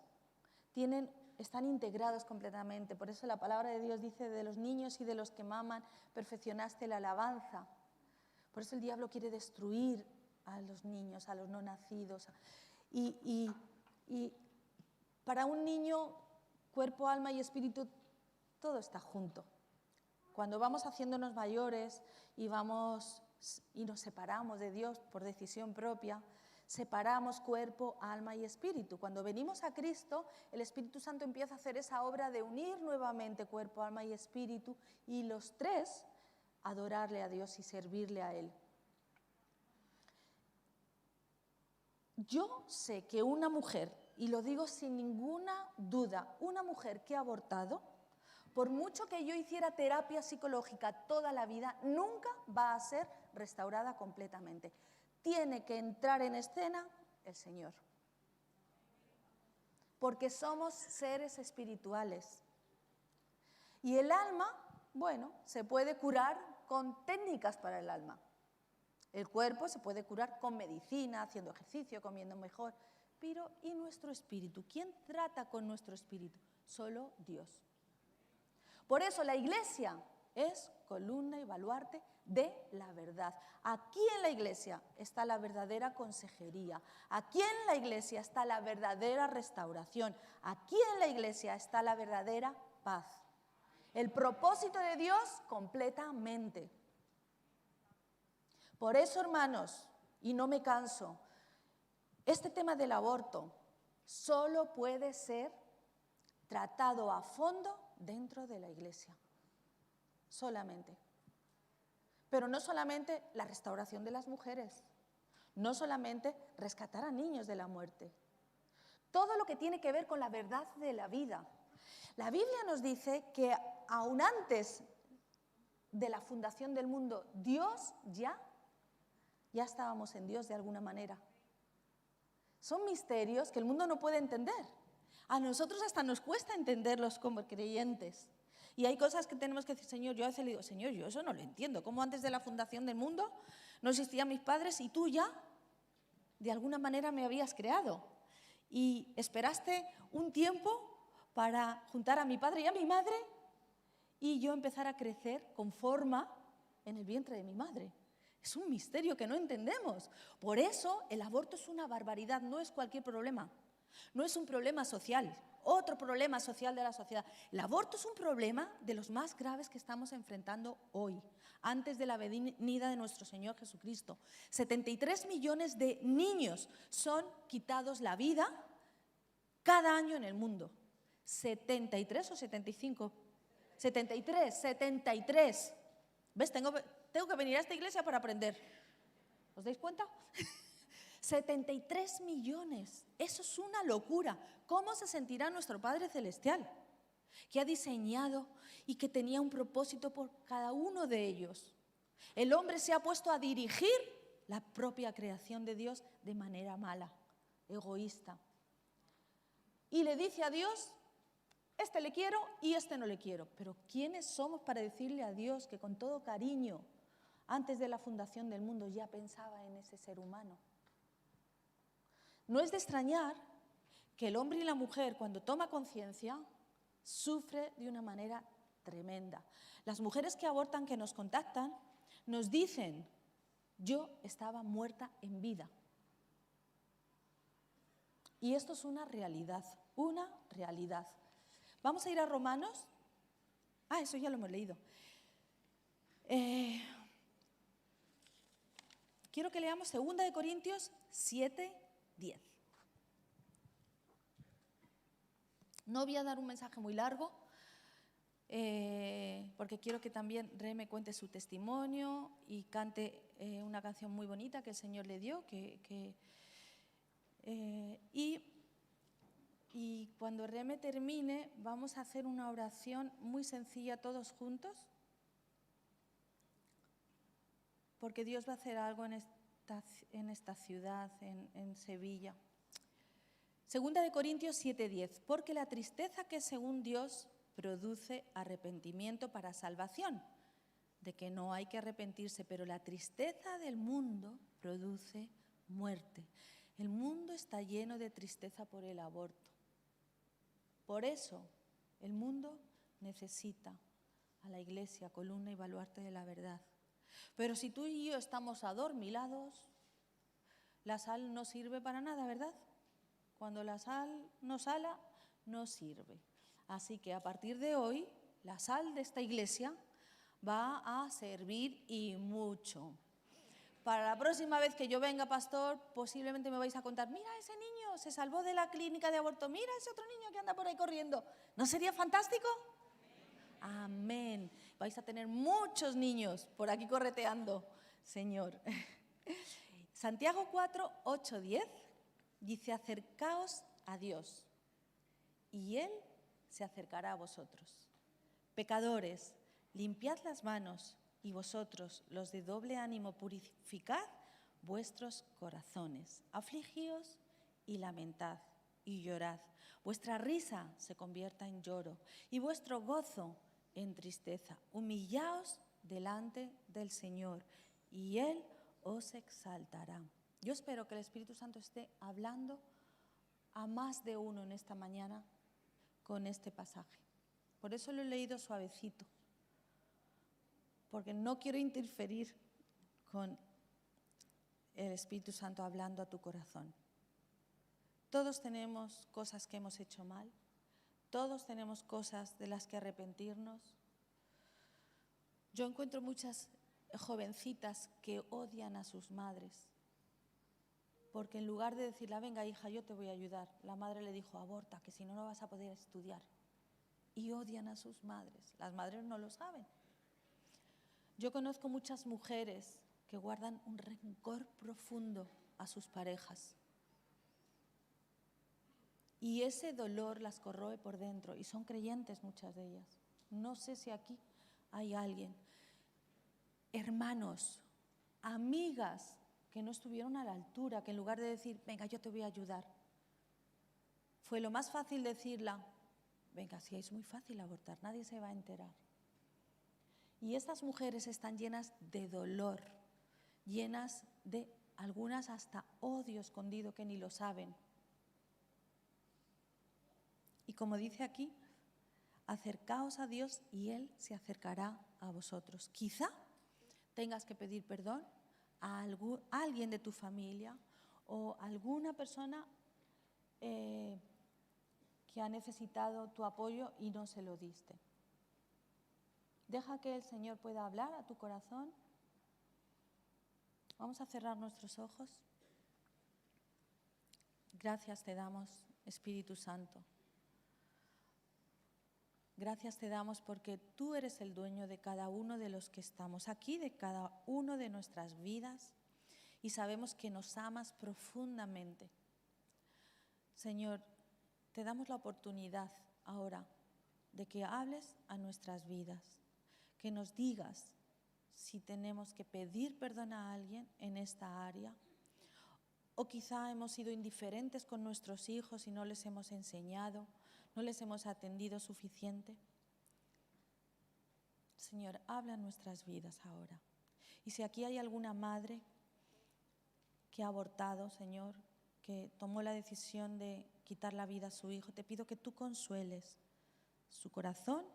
están integrados completamente. Por eso la palabra de Dios dice: de los niños y de los que maman, perfeccionaste la alabanza. Por eso el diablo quiere destruir a los niños, a los no nacidos. Y para un niño, cuerpo, alma y espíritu, todo está junto. Cuando vamos haciéndonos mayores y nos separamos de Dios por decisión propia, separamos cuerpo, alma y espíritu. Cuando venimos a Cristo, el Espíritu Santo empieza a hacer esa obra de unir nuevamente cuerpo, alma y espíritu, y los tres adorarle a Dios y servirle a Él. Yo sé que una mujer, y lo digo sin ninguna duda, una mujer que ha abortado, por mucho que yo hiciera terapia psicológica toda la vida, nunca va a ser restaurada completamente. Tiene que entrar en escena el Señor. Porque somos seres espirituales. Y el alma, se puede curar con técnicas para el alma. El cuerpo se puede curar con medicina, haciendo ejercicio, comiendo mejor. Pero ¿y nuestro espíritu? ¿Quién trata con nuestro espíritu? Solo Dios. Por eso la iglesia es columna y baluarte de la verdad. Aquí en la iglesia está la verdadera consejería. Aquí en la iglesia está la verdadera restauración. Aquí en la iglesia está la verdadera paz. El propósito de Dios completamente. Por eso, hermanos, y no me canso, este tema del aborto solo puede ser tratado a fondo dentro de la Iglesia. Solamente. Pero no solamente la restauración de las mujeres, no solamente rescatar a niños de la muerte. Todo lo que tiene que ver con la verdad de la vida. La Biblia nos dice que aún antes de la fundación del mundo, Dios ya estábamos en Dios de alguna manera. Son misterios que el mundo no puede entender. A nosotros hasta nos cuesta entenderlos como creyentes. Y hay cosas que tenemos que decir, Señor, yo a veces le digo, Señor, yo eso no lo entiendo. ¿Cómo antes de la fundación del mundo no existían mis padres y tú ya de alguna manera me habías creado? Y esperaste un tiempo para juntar a mi padre y a mi madre y yo empezar a crecer con forma en el vientre de mi madre. Es un misterio que no entendemos. Por eso el aborto es una barbaridad, no es cualquier problema. No es un problema social, otro problema social de la sociedad. El aborto es un problema de los más graves que estamos enfrentando hoy, antes de la venida de nuestro Señor Jesucristo. 73 millones de niños son quitados la vida cada año en el mundo. 73 o 75. 73. ¿Ves? Tengo que venir a esta iglesia para aprender. ¿Os dais cuenta? 73 millones. Eso es una locura. ¿Cómo se sentirá nuestro Padre Celestial? Que ha diseñado y que tenía un propósito por cada uno de ellos. El hombre se ha puesto a dirigir la propia creación de Dios de manera mala, egoísta. Y le dice a Dios, este le quiero y este no le quiero. Pero ¿quiénes somos para decirle a Dios que con todo cariño, antes de la fundación del mundo, ya pensaba en ese ser humano? No es de extrañar que el hombre y la mujer, cuando toma conciencia, sufre de una manera tremenda. Las mujeres que abortan, que nos contactan, nos dicen, yo estaba muerta en vida. Y esto es una realidad, una realidad. Vamos a ir a Romanos. Eso ya lo hemos leído. Quiero que leamos 2 Corintios 7:10. No voy a dar un mensaje muy largo, porque quiero que también Re me cuente su testimonio y cante una canción muy bonita que el Señor le dio. Y cuando Re me termine, vamos a hacer una oración muy sencilla todos juntos, porque Dios va a hacer algo en esta ciudad, en Sevilla. 2 Corintios 7:10, porque la tristeza que según Dios produce arrepentimiento para salvación, de que no hay que arrepentirse, pero la tristeza del mundo produce muerte. El mundo está lleno de tristeza por el aborto. Por eso el mundo necesita a la Iglesia, columna y baluarte de la verdad. Pero si tú y yo estamos adormilados, la sal no sirve para nada, ¿verdad? Cuando la sal no sala, no sirve. Así que a partir de hoy, la sal de esta iglesia va a servir y mucho. Para la próxima vez que yo venga, pastor, posiblemente me vais a contar, mira, ese niño se salvó de la clínica de aborto, mira ese otro niño que anda por ahí corriendo. ¿No sería fantástico? Amén. Vais a tener muchos niños por aquí correteando, Señor. Santiago 4:8-10 dice, acercaos a Dios y Él se acercará a vosotros. Pecadores, limpiad las manos y vosotros, los de doble ánimo, purificad vuestros corazones. Afligíos y lamentad y llorad. Vuestra risa se convierta en lloro y vuestro gozo en tristeza. Humillaos delante del Señor y Él os exaltará. Yo espero que el Espíritu Santo esté hablando a más de uno en esta mañana con este pasaje. Por eso lo he leído suavecito, porque no quiero interferir con el Espíritu Santo hablando a tu corazón. Todos tenemos cosas que hemos hecho mal, todos tenemos cosas de las que arrepentirnos. Yo encuentro muchas jovencitas que odian a sus madres, porque en lugar de decirle, venga hija, yo te voy a ayudar, la madre le dijo, aborta, que si no, no vas a poder estudiar. y odian a sus madres. Las madres no lo saben. Yo conozco muchas mujeres que guardan un rencor profundo a sus parejas. Y ese dolor las corroe por dentro y son creyentes muchas de ellas. No sé si aquí hay alguien. Hermanos, amigas que no estuvieron a la altura, que en lugar de decir, venga, yo te voy a ayudar, fue lo más fácil decirla, venga, si es muy fácil abortar, nadie se va a enterar. Y estas mujeres están llenas de dolor, llenas de algunas hasta odio escondido que ni lo saben. Y como dice aquí, acercaos a Dios y Él se acercará a vosotros. Quizá tengas que pedir perdón a alguien de tu familia o a alguna persona que ha necesitado tu apoyo y no se lo diste. Deja que el Señor pueda hablar a tu corazón. Vamos a cerrar nuestros ojos. Gracias te damos, Espíritu Santo. Gracias te damos porque tú eres el dueño de cada uno de los que estamos aquí, de cada uno de nuestras vidas, y sabemos que nos amas profundamente. Señor, te damos la oportunidad ahora de que hables a nuestras vidas, que nos digas si tenemos que pedir perdón a alguien en esta área, o quizá hemos sido indiferentes con nuestros hijos y no les hemos enseñado, no les hemos atendido suficiente. Señor, habla en nuestras vidas ahora. Y si aquí hay alguna madre que ha abortado, Señor, que tomó la decisión de quitar la vida a su hijo, te pido que tú consueles su corazón,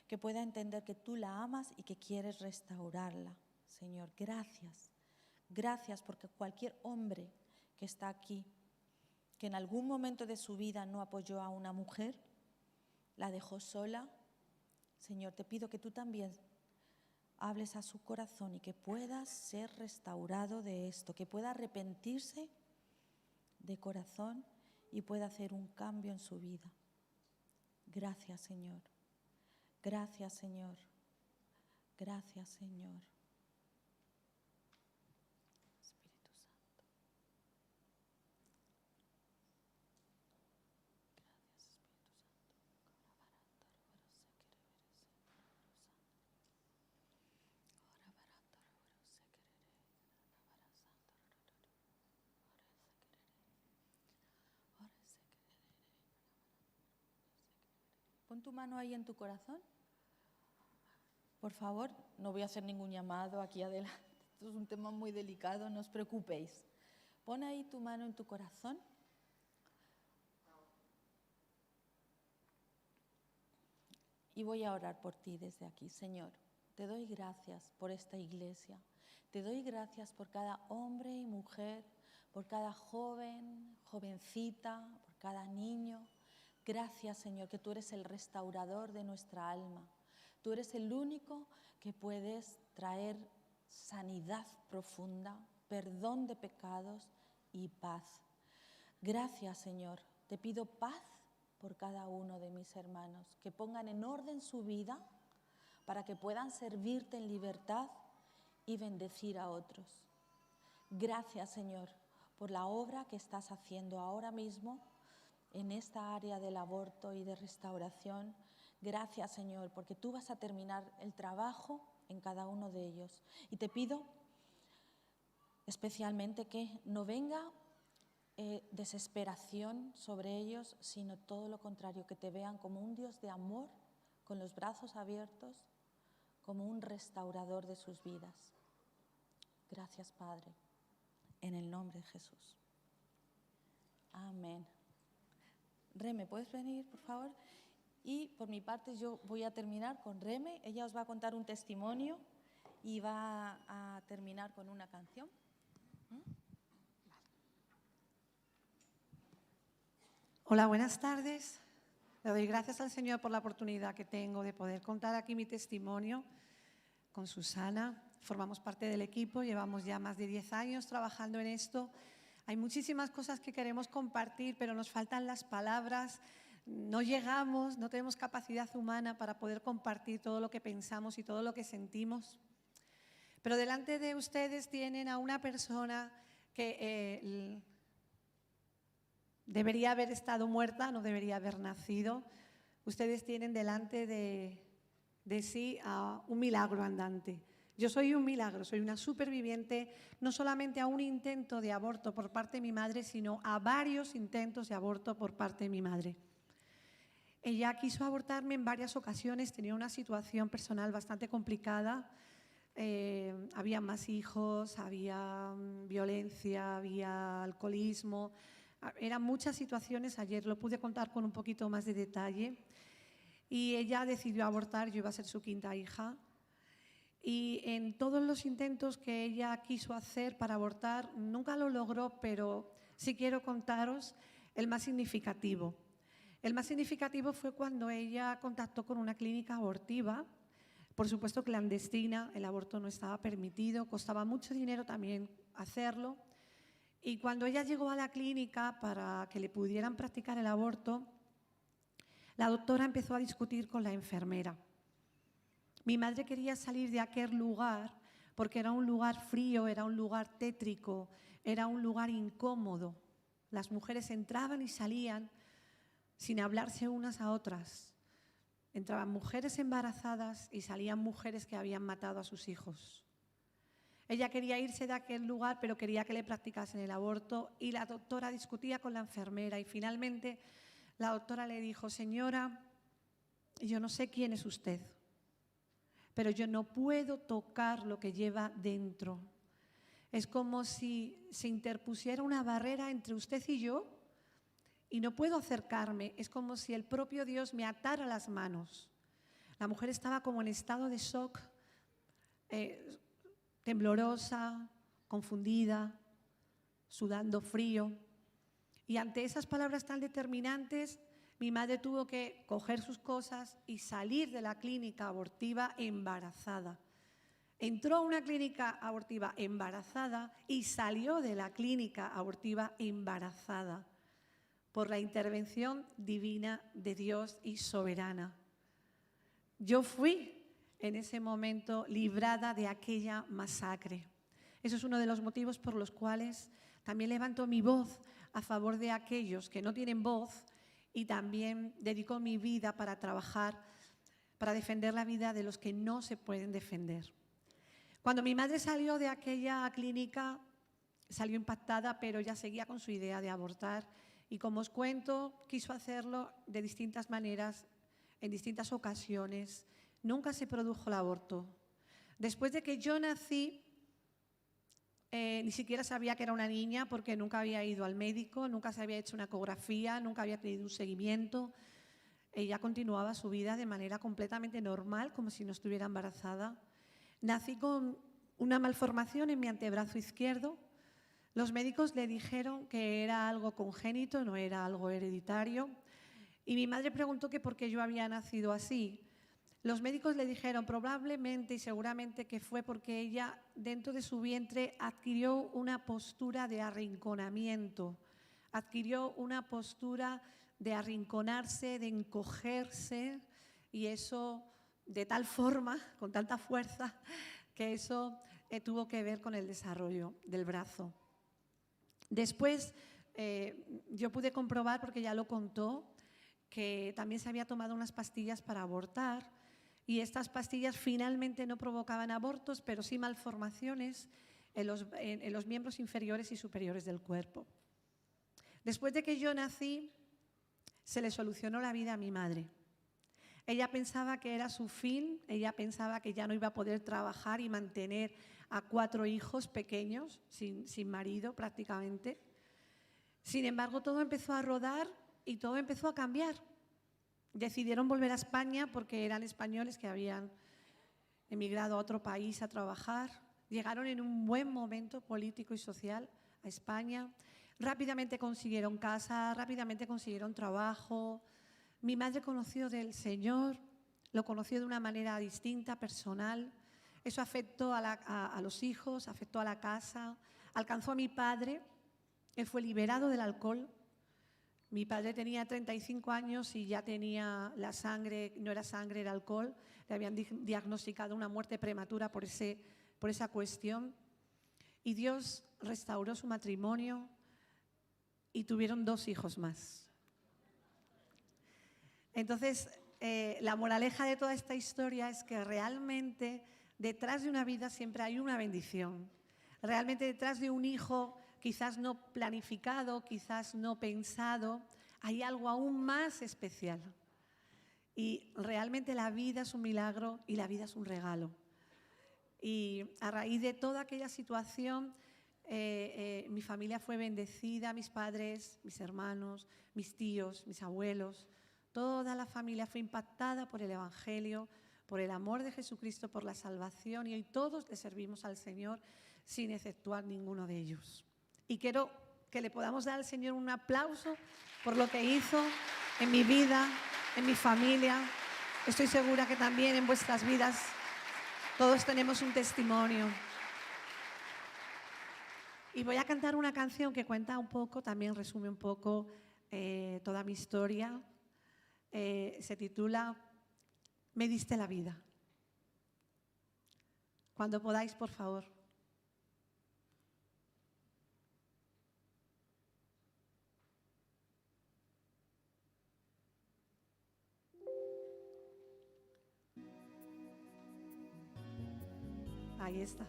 que pueda entender que tú la amas y que quieres restaurarla. Señor, gracias. Gracias porque cualquier hombre que está aquí, que en algún momento de su vida no apoyó a una mujer, la dejó sola, Señor, te pido que tú también hables a su corazón y que pueda ser restaurado de esto, que pueda arrepentirse de corazón y pueda hacer un cambio en su vida. Gracias, Señor. Gracias, Señor. Gracias, Señor. Espíritu Santo. Gracias, Pon tu mano ahí en tu corazón. Por favor, no voy a hacer ningún llamado aquí adelante. Esto es un tema muy delicado, no os preocupéis. Pon ahí tu mano en tu corazón. Y voy a orar por ti desde aquí. Señor, te doy gracias por esta iglesia. Te doy gracias por cada hombre y mujer, por cada joven, jovencita, por cada niño. Gracias, Señor, que tú eres el restaurador de nuestra alma. Tú eres el único que puedes traer sanidad profunda, perdón de pecados y paz. Gracias, Señor. Te pido paz por cada uno de mis hermanos, que pongan en orden su vida para que puedan servirte en libertad y bendecir a otros. Gracias, Señor, por la obra que estás haciendo ahora mismo en esta área del aborto y de restauración. Gracias, Señor, porque tú vas a terminar el trabajo en cada uno de ellos. Y te pido especialmente que no venga desesperación sobre ellos, sino todo lo contrario, que te vean como un Dios de amor, con los brazos abiertos, como un restaurador de sus vidas. Gracias, Padre, en el nombre de Jesús. Amén. Reme, ¿puedes venir, por favor? Y por mi parte yo voy a terminar con Reme. Ella os va a contar un testimonio y va a terminar con una canción. Hola, buenas tardes. Le doy gracias al Señor por la oportunidad que tengo de poder contar aquí mi testimonio con Susana. Formamos parte del equipo, llevamos ya más de 10 años trabajando en esto. Hay muchísimas cosas que queremos compartir, pero nos faltan las palabras. no llegamos, no tenemos capacidad humana para poder compartir todo lo que pensamos y todo lo que sentimos. Pero delante de ustedes tienen a una persona que debería haber estado muerta, no debería haber nacido. Ustedes tienen delante de sí a un milagro andante. Yo soy un milagro, soy una superviviente, no solamente a un intento de aborto por parte de mi madre, sino a varios intentos de aborto por parte de mi madre. Ella quiso abortarme en varias ocasiones, tenía una situación personal bastante complicada. Había más hijos, había violencia, había alcoholismo. Eran muchas situaciones, ayer lo pude contar con un poquito más de detalle. Y ella decidió abortar, yo iba a ser su quinta hija. Y en todos los intentos que ella quiso hacer para abortar, nunca lo logró, pero sí quiero contaros el más significativo. El más significativo fue cuando ella contactó con una clínica abortiva, por supuesto clandestina, el aborto no estaba permitido, costaba mucho dinero también hacerlo. Y cuando ella llegó a la clínica para que le pudieran practicar el aborto, la doctora empezó a discutir con la enfermera. Mi madre quería salir de aquel lugar porque era un lugar frío, era un lugar tétrico, era un lugar incómodo. Las mujeres entraban y salían sin hablarse unas a otras. Entraban mujeres embarazadas y salían mujeres que habían matado a sus hijos. Ella quería irse de aquel lugar, pero quería que le practicasen el aborto y la doctora discutía con la enfermera y finalmente la doctora le dijo: señora, yo no sé quién es usted, pero yo no puedo tocar lo que lleva dentro. Es como si se interpusiera una barrera entre usted y yo y no puedo acercarme. Es como si el propio Dios me atara las manos. La mujer estaba como en estado de shock, temblorosa, confundida, sudando frío. Y ante esas palabras tan determinantes, mi madre tuvo que coger sus cosas y salir de la clínica abortiva embarazada. Entró a una clínica abortiva embarazada y salió de la clínica abortiva embarazada por la intervención divina de Dios y soberana. Yo fui en ese momento librada de aquella masacre. Eso es uno de los motivos por los cuales también levanto mi voz a favor de aquellos que no tienen voz y también dedico mi vida para trabajar, para defender la vida de los que no se pueden defender. Cuando mi madre salió de aquella clínica, salió impactada, pero ya seguía con su idea de abortar y, como os cuento, quiso hacerlo de distintas maneras, en distintas ocasiones. Nunca se produjo el aborto. Después de que yo nací, ni siquiera sabía que era una niña porque nunca había ido al médico, nunca se había hecho una ecografía, nunca había tenido un seguimiento. Ella continuaba su vida de manera completamente normal, como si no estuviera embarazada. Nací con una malformación en mi antebrazo izquierdo. Los médicos le dijeron que era algo congénito, no era algo hereditario. Y mi madre preguntó que por qué yo había nacido así. Los médicos le dijeron probablemente y seguramente que fue porque ella dentro de su vientre adquirió una postura de arrinconamiento, adquirió una postura de arrinconarse, de encogerse, y eso de tal forma, con tanta fuerza, que eso tuvo que ver con el desarrollo del brazo. Después yo pude comprobar, porque ya lo contó, que también se había tomado unas pastillas para abortar y estas pastillas finalmente no provocaban abortos, pero sí malformaciones en los miembros inferiores y superiores del cuerpo. Después de que yo nací, se le solucionó la vida a mi madre. Ella pensaba que era su fin, ella pensaba que ya no iba a poder trabajar y mantener a 4 hijos pequeños, sin marido prácticamente. Sin embargo, todo empezó a rodar y todo empezó a cambiar. Decidieron volver a España porque eran españoles que habían emigrado a otro país a trabajar. Llegaron en un buen momento político y social a España. Rápidamente consiguieron casa, rápidamente consiguieron trabajo. Mi madre conoció del Señor, lo conoció de una manera distinta, personal. Eso afectó a los hijos, afectó a la casa, alcanzó a mi padre. Él fue liberado del alcohol. Mi padre tenía 35 años y ya tenía la sangre, no era sangre, era alcohol. Le habían diagnosticado una muerte prematura por esa cuestión. Y Dios restauró su matrimonio y tuvieron 2 hijos más. Entonces, la moraleja de toda esta historia es que realmente detrás de una vida siempre hay una bendición. Realmente detrás de un hijo quizás no planificado, quizás no pensado, hay algo aún más especial. Y realmente la vida es un milagro y la vida es un regalo. Y a raíz de toda aquella situación, mi familia fue bendecida, mis padres, mis hermanos, mis tíos, mis abuelos. Toda la familia fue impactada por el Evangelio, por el amor de Jesucristo, por la salvación, y hoy todos le servimos al Señor sin exceptuar ninguno de ellos. Y quiero que le podamos dar al Señor un aplauso por lo que hizo en mi vida, en mi familia. Estoy segura que también en vuestras vidas todos tenemos un testimonio. Y voy a cantar una canción que cuenta un poco, también resume un poco toda mi historia. Se titula Me diste la vida. Cuando podáis, por favor. Ahí está.